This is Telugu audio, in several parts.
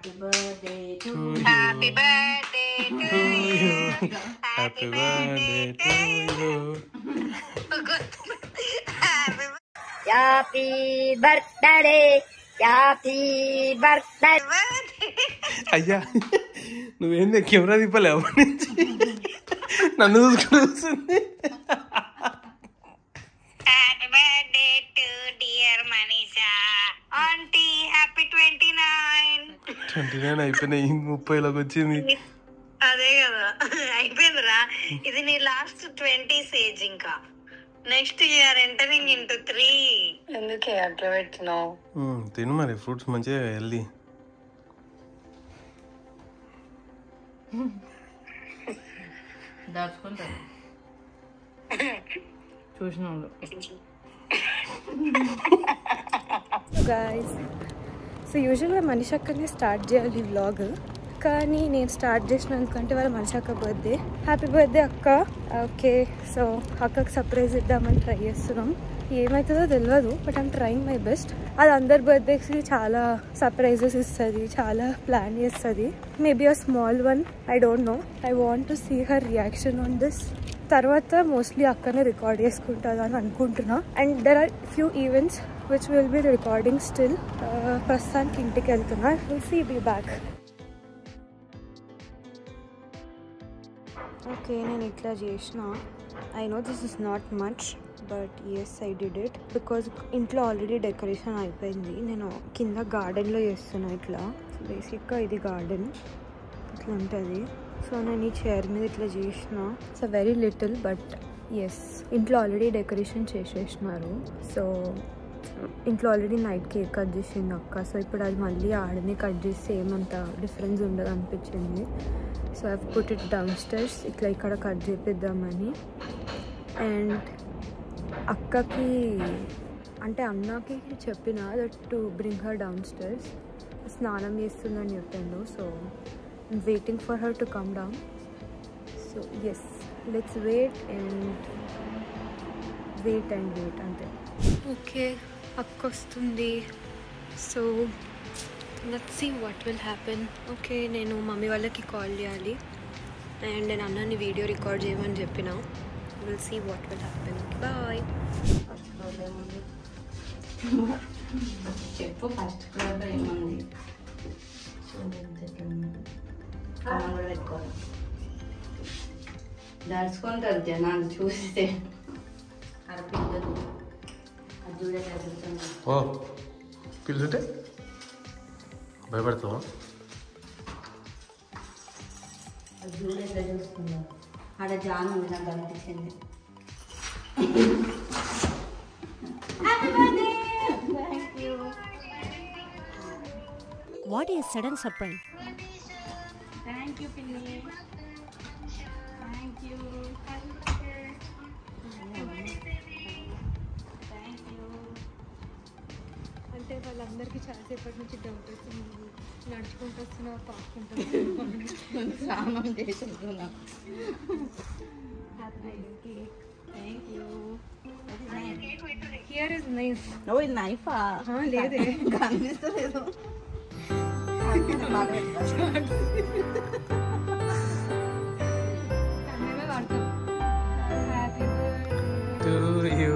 Happy birthday to you. Happy birthday to you. Happy birthday to you. Happy birthday. Happy birthday. అయ్యా నువ్వేంది కెమెరా తిప్పలేవు నుంచి నన్ను చూసుకుంటుంది. Happy birthday to dear Manisha. Auntie, happy 29. 29 అయిపోయినాయి, 30లోకి వచ్చింది. అదే కదా అయిపోయిందిరా. ఇది నీ లాస్ట్ 20s ఏజ్. ఇంకా నెక్స్ట్ ఇయర్ ఎంటరింగ్ ఇంటూ 3. ఎందుకే అట్లా పెట్టినావు? తిను మరి, ఫ్రూట్స్ మంచిగా హెల్దీ. దాచుకుంటారు చూసిన వాళ్ళు. గైస్, సో యూజువల్గా మనిషి అక్కనే స్టార్ట్ చేయాలి ఈ వ్లాగ్, కానీ నేను స్టార్ట్ చేసినందుకంటే వాళ్ళ మనిషి అక్క బర్త్డే. హ్యాపీ బర్త్డే అక్క. ఓకే, సో అక్కకి సర్ప్రైజ్ ఇద్దామని ట్రై చేస్తున్నాం. ఏమవుతుందో తెలియదు, but I'm trying my best. అది అందరి బర్త్డేకి చాలా సర్ప్రైజెస్ ఇస్తుంది, చాలా ప్లాన్ చేస్తుంది. Maybe a small one, I don't know. I want to see her reaction on this. తర్వాత మోస్ట్లీ అక్కనే రికార్డ్ చేసుకుంటుంది అని అనుకుంటున్నా. And there are few events which will be recording still. ప్రస్తుతానికి ఇంటికి వెళ్తున్నా. Will see be back. Okay, నేను ఇట్లా చేసిన. I know this is not much, but yes I did it because ఇంట్లో ఆల్రెడీ డెకరేషన్ అయిపోయింది. నేను కింద గార్డెన్లో చేస్తున్నా. ఇట్లా బేసిక్గా ఇది గార్డెన్ ఇట్లా ఉంటుంది. సో నేను ఈ చైర్ మీద ఇట్లా చేసిన. It's very little, but yes ఇంట్లో ఆల్రెడీ డెకరేషన్ చేసేసినారు. సో ఇంట్లో ఆల్రెడీ నైట్ కేక్ కట్ చేసింది అక్క. సో ఇప్పుడు అది మళ్ళీ ఆడనే కట్ చేస్తే ఏమంత డిఫరెన్స్ ఉండదు అనిపించింది. So I put it downstairs. ఇట్లా ఇక్కడ కట్ చేపిద్దామని. అండ్ అక్కకి అంటే అన్నకి చెప్పిన that to bring her downstairs. స్నానం చేస్తుందని చెప్పిండు. So waiting for her to come down. So yes, let's wait అంతే. ఓకే, అక్క వస్తుంది. So let's see what will happen. Okay, నేను మమ్మీ వాళ్ళకి కాల్ చేయాలి అండ్ నేను అన్నని వీడియో రికార్డ్ చేయమని చెప్పిన. Will see what will happen. Bye. First floor ఏముంది చెప్పు. ఫస్ట్ ఫ్లోర్లో ఏముంది కామన్ కూడా పెట్టుకోవాలి. దడుచుకుంటారు జనాలు చూస్తే. అరపిల్లలు అది చూడే చదువుతుంది. ఓ పిలుచుంటే భయపడతావా? అది చూడే ఎట్లా చూస్తున్నారు. ఆడ జాన్ ఉంది, నాకు అనిపించింది. What a sudden surprise. Thank you, Pinny. Thank you. Thank you. అంటే వాళ్ళందరికీ చాలాసేపటి నుంచి డౌట్ వస్తుంది. నడుచుకుంటూ వస్తున్నా, పాకుంటున్నా. స్నానం చేసేస్తున్నా. Thank you. Here is nice. ఓ ఇది నైఫా? లేదే, కనిపిస్తలేదు. మేమే వాడతాం. Happy To you.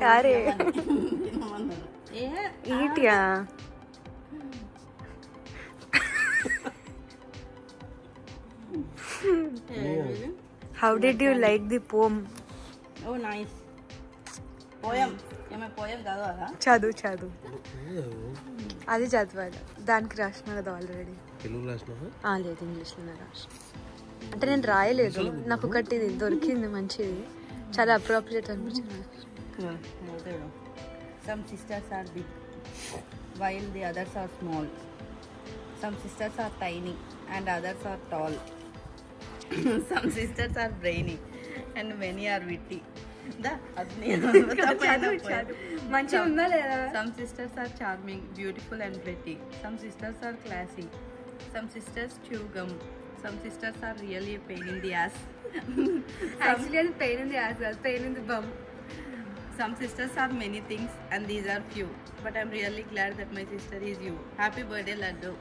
కారే ఈటియా. How did you like the poem? ఓ నైస్. పోయం ఏమే పోయం చదవాలా? చదువు అది చదవాలి. దానికి రాసిన కదా ఆల్రెడీ. తెలుగు రాసినా? లేదు, ఇంగ్లీష్లోనే రాసిన. అంటే నేను రాయలేదు, నాకు ఒకటి దొరికింది మంచిది, చాలా అప్రోప్రియేట్ అనిపించింది. Some sisters are big while the others are small. Some sisters are tiny and others are tall. Some sisters are brainy and many are witty. మంచిగా ఉందా లేదా? Some sisters are charming, beautiful and pretty. Some sisters are classy. Some sisters chew gum. Some sisters are really a pain in the ass. Actually, it's pain in the ass, pain in the bum. Some sisters are many things and these are few. But I'm really glad that my sister is you. Happy birthday, Laddu.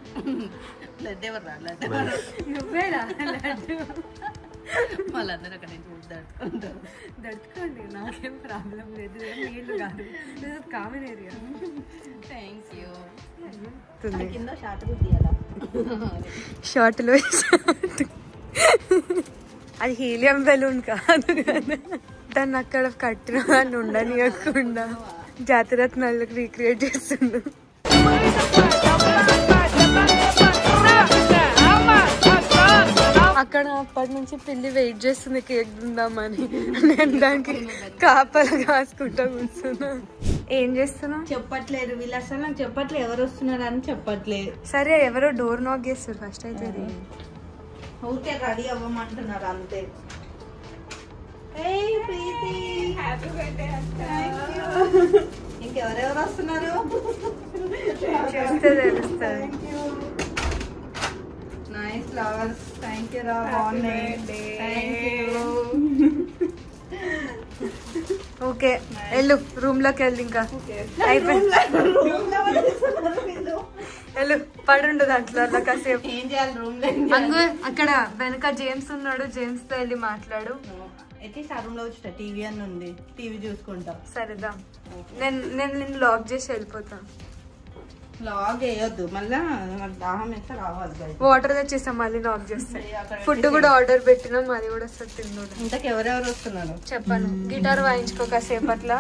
Laddu evarra? Laddu evarra? నువ్వేరా లడ్డు వాళ్ళందరూ అక్కడ నుంచి దడుచుకుంటారు. దడుచుకోండి, నాకేం ప్రాబ్లం లేదు, ఏం నీళ్ళు కాదు, కామన్ ఏరియా. Thank you. తుంది కింద షార్ట్ తీయాలా? షార్ట్లో అది హీలియం బెలూన్ కాదు కదా, దాన్ని అక్కడ కట్టిన అని ఉండనియకుండా జాతిరత్నాలకు రీక్రియేట్ చేస్తుండు. అక్కడ అప్పటి నుంచి పిల్లి వెయిట్ చేస్తుంది కేక్ తిందామని. నేను దానికి కాపలు కాసుకుంటా కూర్చున్నా. ఏం చేస్తున్నా చెప్పట్లేదు వీళ్ళు, అసలు నాకు చెప్పట్లేదు ఎవరు వస్తున్నారు అని చెప్పట్లేదు. సరే, ఎవరో డోర్ నాక్ చేస్తారు ఫస్ట్ అయితే. ఊరికే రెడీ అవ్వమంటున్నారు అంతే. ఇంకెవరెవరు వస్తున్నారు చూస్తే తెలుస్తుంది. Nice flowers. థ్యాంక్ యూ రా, బాగున్నాయి. ఓకే వెళ్ళు, రూమ్ లోకి వెళ్ళి ఇంకా అయిపోయింది. వెళ్ళు, పడుండు దాంట్లో అలా కాసేపు. ఏం చేయాలి రూమ్ లో? అంగు అక్కడ వెనక జేమ్స్ ఉన్నాడు, జేమ్స్ తో వెళ్ళి మాట్లాడు. అట్లీస్ట్ ఆ రూమ్ లో వచ్చి టీవీ అని ఉంది, టీవీ చూసుకుంటా. సరేదా, నేను లాక్ చేసి వెళ్ళిపోతా. లాగ్ వేయొద్దు, మళ్ళా నాకు దాహం వేస్తే రావాలి. వాటర్ తెచ్చేసాం, మళ్ళీ లాక్ చేస్తాం. ఫుడ్ కూడా ఆర్డర్ పెట్టినాం, అది కూడా వస్తుంది తిండు. ఇంతకు ఎవరెవరు వస్తున్నారు చెప్పాను, గిటార్ వాయించుకో కాసేపట్లా.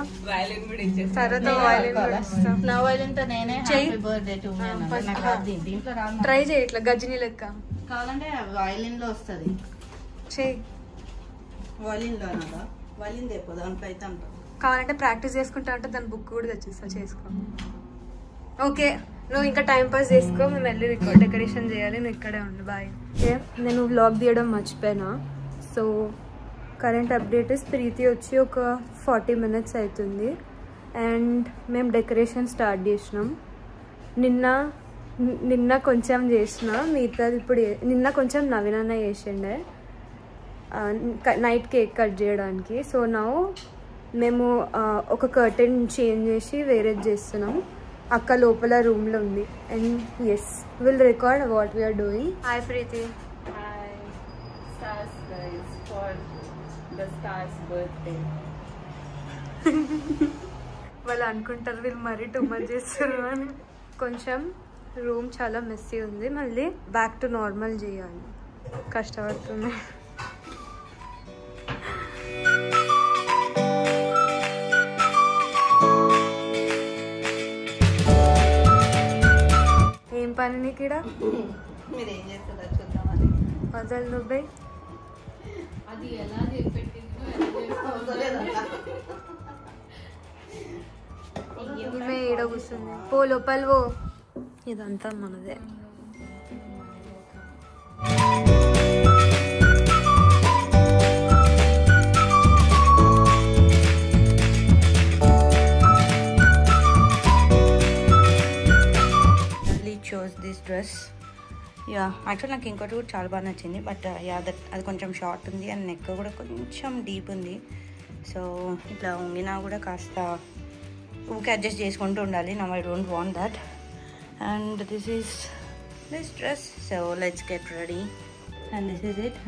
తర్వాత వైలిన్ కూడా ఇస్తాం. నా వైలిన్ తో నేనే హ్యాపీ బర్త్డే టు మీ అన్నాను. నాకు రాదు, దీంట్లో రాదు. ట్రై చేయి ఇట్లా గజ్జిని లెక్క. కావాలంటే వైలిన్ లో వస్తుంది. చెయ్యి, వైలిన్ లో అన్నదా? వైలిన్ తెప్పో, దాంట్లో అయితే అంట. కావాలంటే ప్రాక్టీస్ చేసుకుంటా అంటే దాని బుక్ కూడా తెచ్చిస్తా, చేసుకో. ఓకే, నువ్వు ఇంకా టైం పాస్ చేసుకో, మేము వెళ్ళి డెకరేషన్ చేయాలి, నువ్వు ఇక్కడే ఉండు. బాయ్. నేను వ్లాగ్ తీయడం మర్చిపోయినా. సో కరెంట్ అప్డేట్ ఇస్ ప్రీతి వచ్చి ఒక 40 minutes అవుతుంది అండ్ మేము డెకరేషన్ స్టార్ట్ చేసినాం. నిన్న కొంచెం చేసిన, మిగతాది ఇప్పుడు నిన్న కొంచెం నవీనన్న చేసిండే నైట్ కేక్ కట్ చేయడానికి. సో నా మేము ఒక కర్టెన్ చేంజ్ చేసి వేరేది చేస్తున్నాం. అక్క లోపల రూమ్లో ఉంది. And yes, will record what we're doing. Hi Preeti. Hi stars guys for the stars birthday. వాళ్ళు అనుకుంటారు వీళ్ళు మరీ టూ మచ్ చేస్తారు అని. కొంచెం రూమ్ చాలా మెస్సీ ఉంది, మళ్ళీ బ్యాక్ టు నార్మల్ చేయాలి, కష్టపడుతున్నాయి. ఏం పని నీకు ఇక్కడ? మీరు ఏం చేస్తారో చూద్దాం. అది వదలు నువ్వే. అది ఎలా ఈమె ఈడ కూర్చుంది. పో లోపల పో, ఇదంతా మనదే. chose this dress. Yeah, actually నాకు ఇంకోటి కూడా చాలా బాగా నచ్చింది. బట్ అది కొంచెం షార్ట్ ఉంది అండ్ నెక్ కూడా కొంచెం డీప్ ఉంది. సో ఇట్లా ఉంగినా కూడా కాస్త ఊకే అడ్జస్ట్ చేసుకుంటూ ఉండాలి. Now I don't want that. And this is this dress. So let's get ready. And this is it.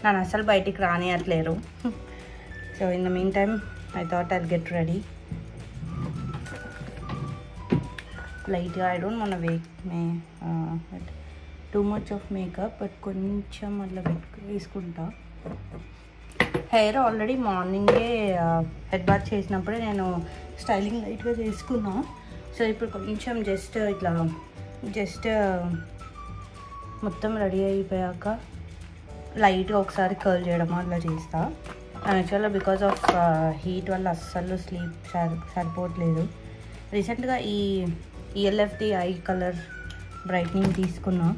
నన్ను అసలు బయటికి రానియట్లేరు. So in the mean time I thought I'll get ready లైట్గా. I don't want make too much of makeup, but కొంచెం అట్లా వేసుకుంటా. హెయిర్ ఆల్రెడీ మార్నింగే హెడ్ బాత్ చేసినప్పుడే నేను స్టైలింగ్ లైట్గా చేసుకున్నా. సో ఇప్పుడు కొంచెం జస్ట్ మొత్తం రెడీ అయిపోయాక లైట్గా ఒకసారి కర్ల్ చేయడం అట్లా చేస్తా. యాక్చువల్గా బికాస్ ఆఫ్ హీట్ వల్ల అస్సలు స్లీప్ సరిపోవట్లేదు. రీసెంట్గా ఈ ELFD ఐ కలర్ బ్రైట్నింగ్ తీసుకున్నా.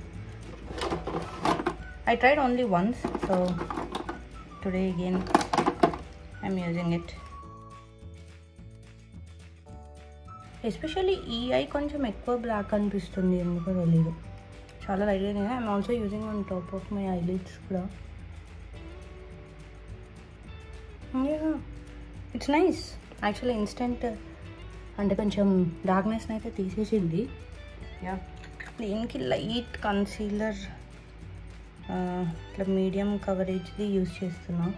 I tried only once, so today again I'm using it. Especially ఈ ఐ కొంచెం ఎక్కువ బ్లాక్ అనిపిస్తుంది, ఎందుకో తెలీదు. చాలా లైట్గా. I'm also using on top of my eyelids కూడా. It's nice actually. ఇన్స్టెంట్ అంటే కొంచెం డార్క్నెస్ని అయితే తీసేసింది. యా, దీనికి లైట్ కన్సీలర్ ఇట్లా మీడియం కవరేజ్ది యూజ్ చేస్తున్నా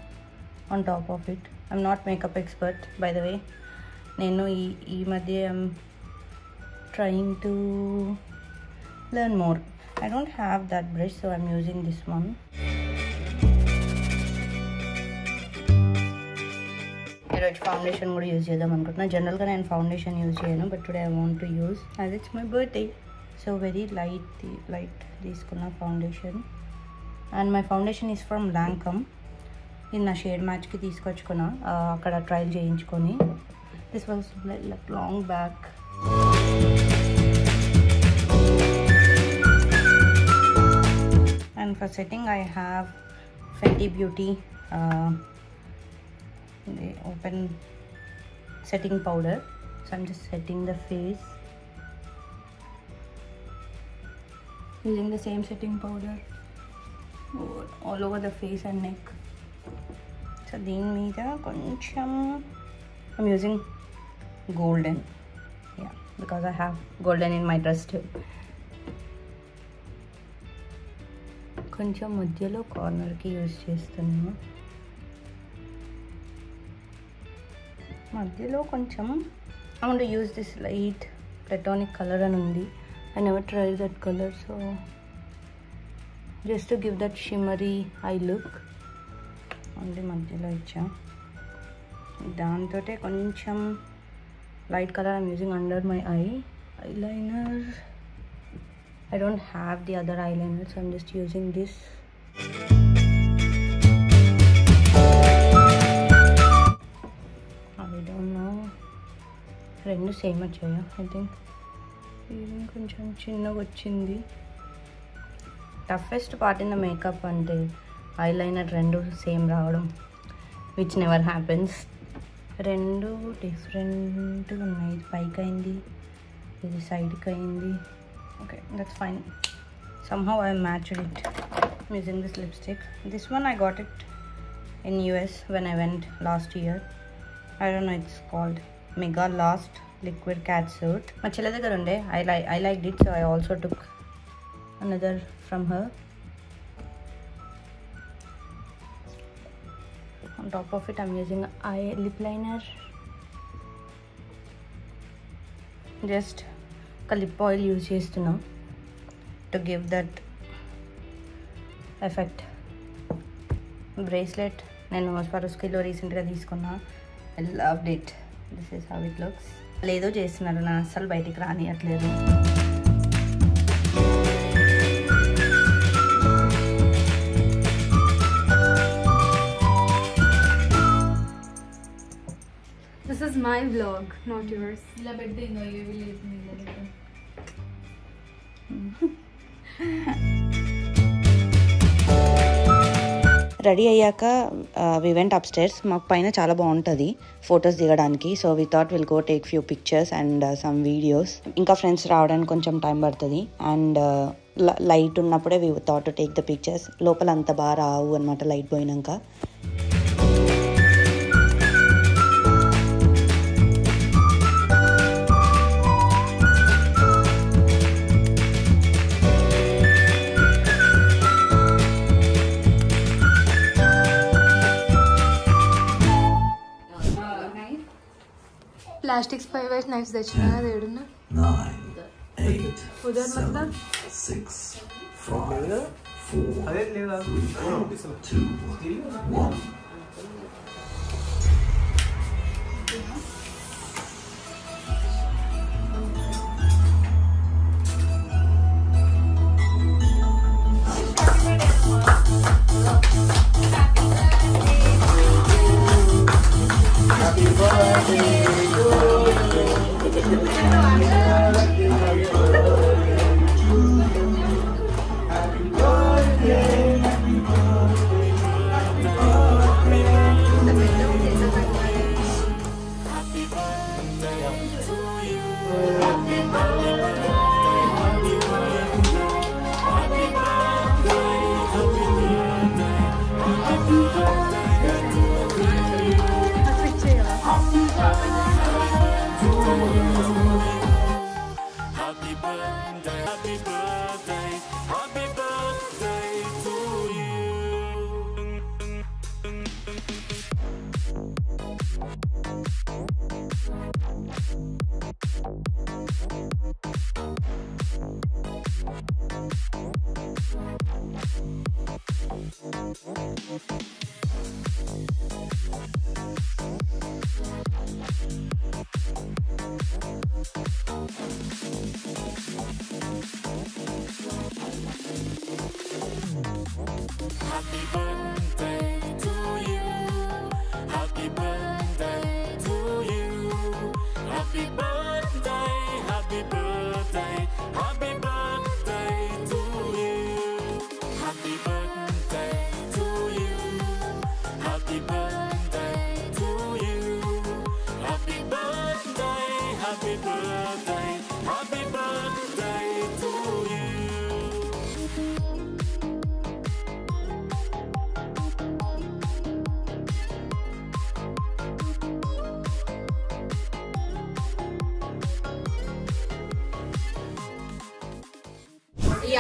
on top of it. I'm not makeup expert by the way. నేను ఈ మధ్య I'm trying to learn more. I don't have that brush, so I'm using this one. ఈరోజు ఫౌండేషన్ కూడా యూజ్ చేద్దాం అనుకుంటున్నా. జనరల్గా నేను ఫౌండేషన్ యూజ్ చేయను, but today I want to use as it's my birthday. So very light తీసుకున్న foundation. And my foundation is from Lancome. ఇది నా షేడ్ మ్యాచ్కి తీసుకొచ్చుకున్నా అక్కడ ట్రయల్ చేయించుకొని. This was long back. And for setting I have Fenty Beauty the open setting powder. So I'm just setting the face using the same setting powder all over the face and neck. So దీని మీద కొంచెం I'm using golden, yeah, because I have golden in my dress too. కొంచెం మధ్యలో కార్నర్కి యూజ్ చేస్తున్నాను. మధ్యలో కొంచెం I want to use this light platonic colour అని ఉంది. I never try that colour, so just to give that shimmery eye look only మధ్యలో ఇచ్చా. దాంతో కొంచెం light colour I'm using under my eyeliner. I don't have the other eyeliner, so I'm just using this. I don't know. రెండు సేమ్ వచ్చాయా? ఐ థింక్ ఇది కొంచెం చిన్నగా వచ్చింది. Toughest part in the makeup అంటే ఐలైనర్ రెండు సేమ్ రావడం, విచ్ నెవర్ హ్యాపెన్స్. రెండు డిఫరెంట్గా ఉన్నాయి. ఇది పైకి అయింది, ఇది సైడ్కి అయింది. Okay, that's fine. Somehow I matched it. I'm using this lipstick. This one I got it in US when I went last year. I don't know, it's called Mega Last Liquid Catsuit. My chilla దగ్గర ఉండే. I liked it, so I also took another from her. On top of it I'm using lip liner. Just lip oil use చేస్తున్నా to give that effect. Bracelet నేను స్వరోస్కిలో రీసెంట్గా తీసుకున్నా. I loved it. This is how it looks. లేదో చేస్తున్నారు, నా అస్సలు బయటికి రానియట్లేదు. This is my vlog, not yours. ఇలా పెడితే ఇంకా ఏవి లేదు. రెడీ అయ్యాక వి వెంట్ అప్ స్టైర్స్. మాకు పైన చాలా బాగుంటుంది ఫొటోస్ దిగడానికి. So we thought will go take few pictures and some videos. ఇంకా ఫ్రెండ్స్ రావడానికి కొంచెం టైం పడుతుంది. అండ్ లైట్ ఉన్నప్పుడే we thought to take the pictures. లోపల అంత బాగా రావు అనమాట లైట్ పోయినాక. प्लास्टिक 5 नाइफ्स తెచ్చినా దేడున్నా 9 8 उधर मतलब 6 5 4 అదే లేదా 2 1 Happy birthday to you. ఈ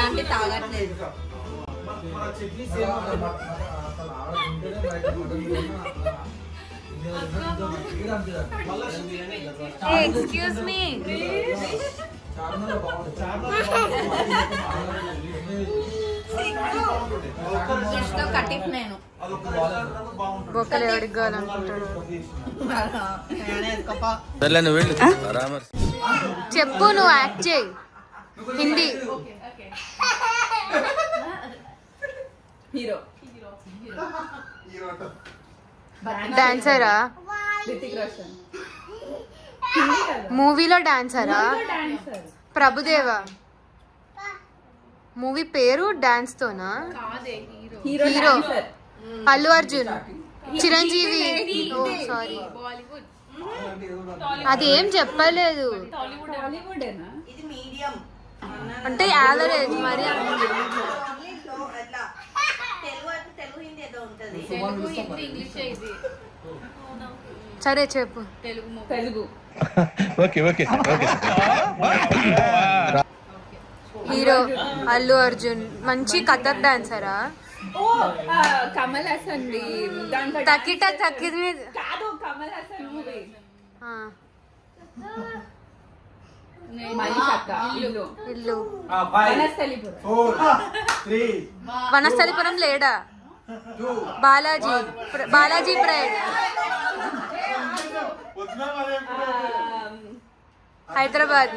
ఆంటీ తాగట్లేదు. ఎక్స్క్యూజ్ మీ, కటిఫ్ నేను బొక్కలు ఎవరికి కావాలనుకుంటాడు. చెప్పు, నువ్వు యాక్ట్ చేయి. హిందీ హీరో డాన్సరా? మూవీలో డాన్సరా? ప్రభుదేవా? మూవీ పేరు డాన్స్ తోనా? హీరో అల్లు అర్జున్, చిరంజీవి. ఓ సారీ, అది ఏం చెప్పలేదు. ఇది మీడియం అంటే యావరేజ్ మరి. సరే చెప్పు. తెలుగు హీరో అల్లు అర్జున్. మంచి కథక్ డాన్సరా? కమల్ హాసన్. తకిట తక్కిది కాదు, కమల్ హాసన్ మూవీ. ఇల్లు. Three, వనస్థలిపురం లేడా? బాలాజీ ప్రైడ్. హైదరాబాద్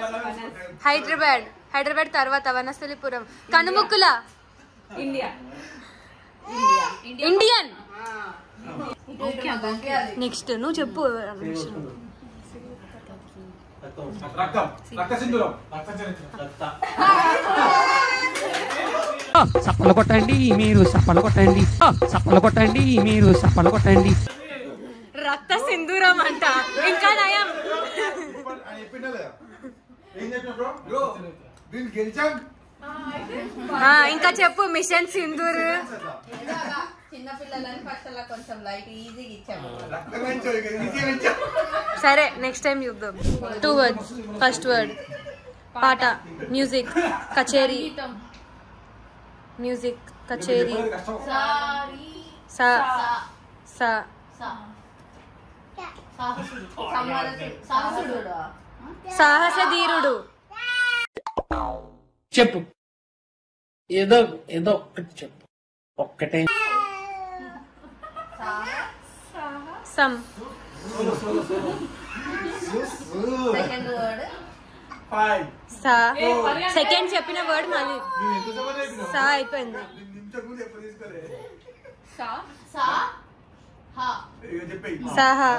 తర్వాత వనస్థలిపురం. కనుముక్కుల ఇండియన్. నెక్స్ట్ నువ్వు చెప్పు. సప్పలు కొట్టండి మీరు, సప్పలు కొట్టండి, సప్పలు కొట్టండి మీరు, సప్పలు కొట్టండి. రక్త సింధూరం అంట. ఇంకా నయం. ఇంకా చెప్పు. మిషన్ సింధూర్. చిన్నపిల్లలని ఫస్ట్ అలా కొంచెం లైట్ ఈజీగా ఇచ్చాము. సరే నెక్స్ట్ టైం చూద్దాం. 2 words. ఫస్ట్ వర్డ్ పాట. మ్యూజిక్ కచేరీ. మ్యూజిక్ కచేరీ. సా సా సాహస ధీరుడు. చెప్పు, ఏదో ఏదో ఒక్కటి చెప్పు. ఒక్కటే. సమ్. సెకండ్ వర్డ్ సా. సెకండ్ చెప్పిన వర్డ్ మళ్ళీ సా అయిపోయింది. సాహా.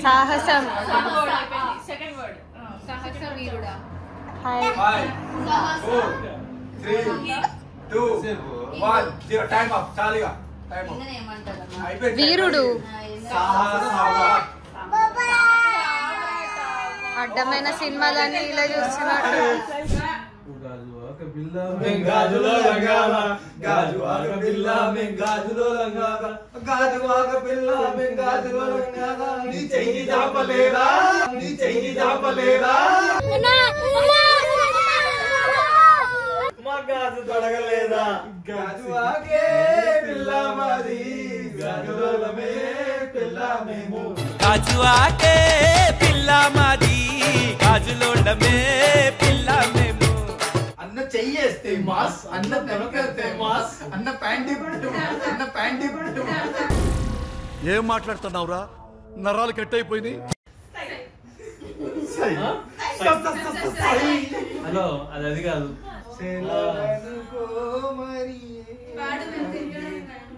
సాహసం. Five, 4, 3, 2, 1. Time up. Chaliga. Time up. వీరుడు. అడ్డమైన సినిమాలన్నీ ఇలా చూస్తున్నట్టు. గాజులో లంగావా, గాజువాక పిల్ల గాజులో లంగావా, గాజువాక పిల్ల గాజులో లంగావా, నీ చెయ్యి జాపలేదా, నీ చెయ్యి జాపలేదా, మా గాజు తొడగలేదా, గాజువాకే పిల్ల మాది, గాజులోలమే పిల్ల మేము కాజు ఆకే పిల్ల మాది కాజులోడమే పిల్ల మేము అన్న చెయ్యేస్తే మాస్ అన్న వెనకెళ్తే మాస్ అన్న ప్యాంటీ పట్టు అన్న ప్యాంటీ పట్టు ఏం మాట్లాడుతున్నావురా నరాలు కట్ అయిపోయినాయి హలో అది కాదు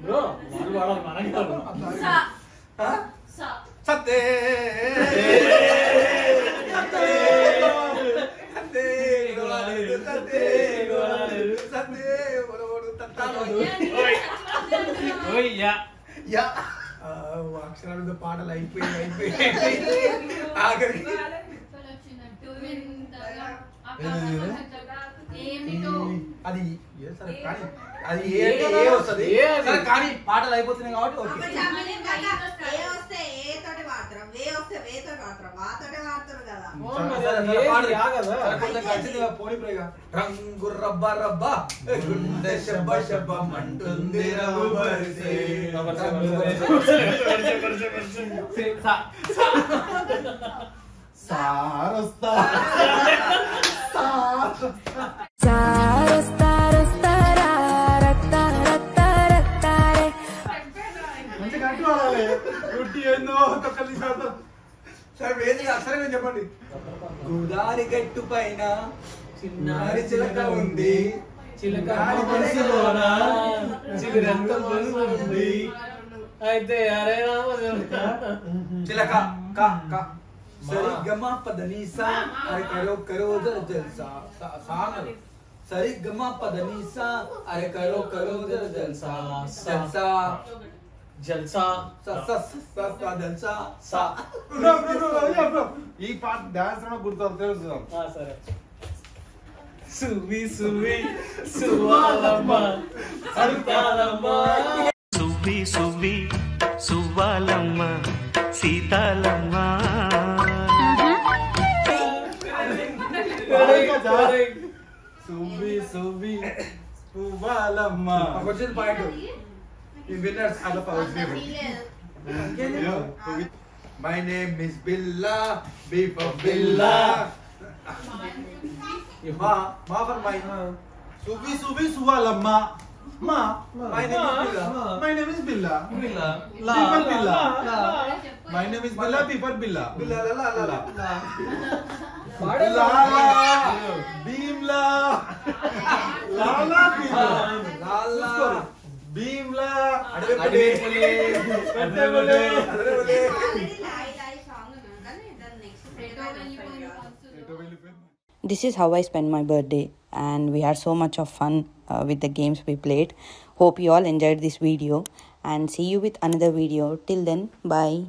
బ్రో వాళ్ళు వాడాలి మనకి కాదు సత్తే అక్షరాలతో పాటలు అయిపోయి ఆఖరికి అది సరే కానీ అది ఏ వస్తుంది సరే కానీ పాటలు అయిపోతున్నాయి కాబట్టి ఓకే రంగు రబ్బ రబ్బ గుండె శబ్బ శబ్బ మంటుంది సారొస్తా మంచిగా కట్టుకోవాలి గుడ్డి ఏందో తొక్కలి శాతం సరే వేది అక్షరం ఏం చెప్పండి గోదారి గట్టు పైన చిన్నారి చిలక ఉంది చిలక మనసులోన చిగురంత మనసు ఉంది అయితే అరే రామ చిలక క క సరి గమ పదని సా అరే కరో కరో జల్సా సాన సరి గమ పదని సా అరే కరో కరో జల్సా జల్సా జల్సా జల్సా సా ఈ పాట డాన్స్ గుర్తు తెలుసు సరే సువి సువి సువాలమ్మ సీతాలమ్మ సువ్వి సువ్వి సువ్వాలమ్మ సీతాలమ్మ సువ్వి సువ్వి సువ్వాలమ్మ వచ్చింది పాయింట్ ఈ విన్నర్స్ అలా my name is Billa B for బిల్లా మా ఫర్ మై సువి సువి సువ్వాలమ్మ మా my name is Billa my name is Billa Billa బిఫర్ Billa my name is Billa బిఫర్ Billa Billa law law law Bheemla Lala Lala Bheemla అడవిపులి అడవిపులి This is how I spent my birthday, and we had so much of fun with the games we played. Hope you all enjoyed this video, and see you with another video. Till then, bye.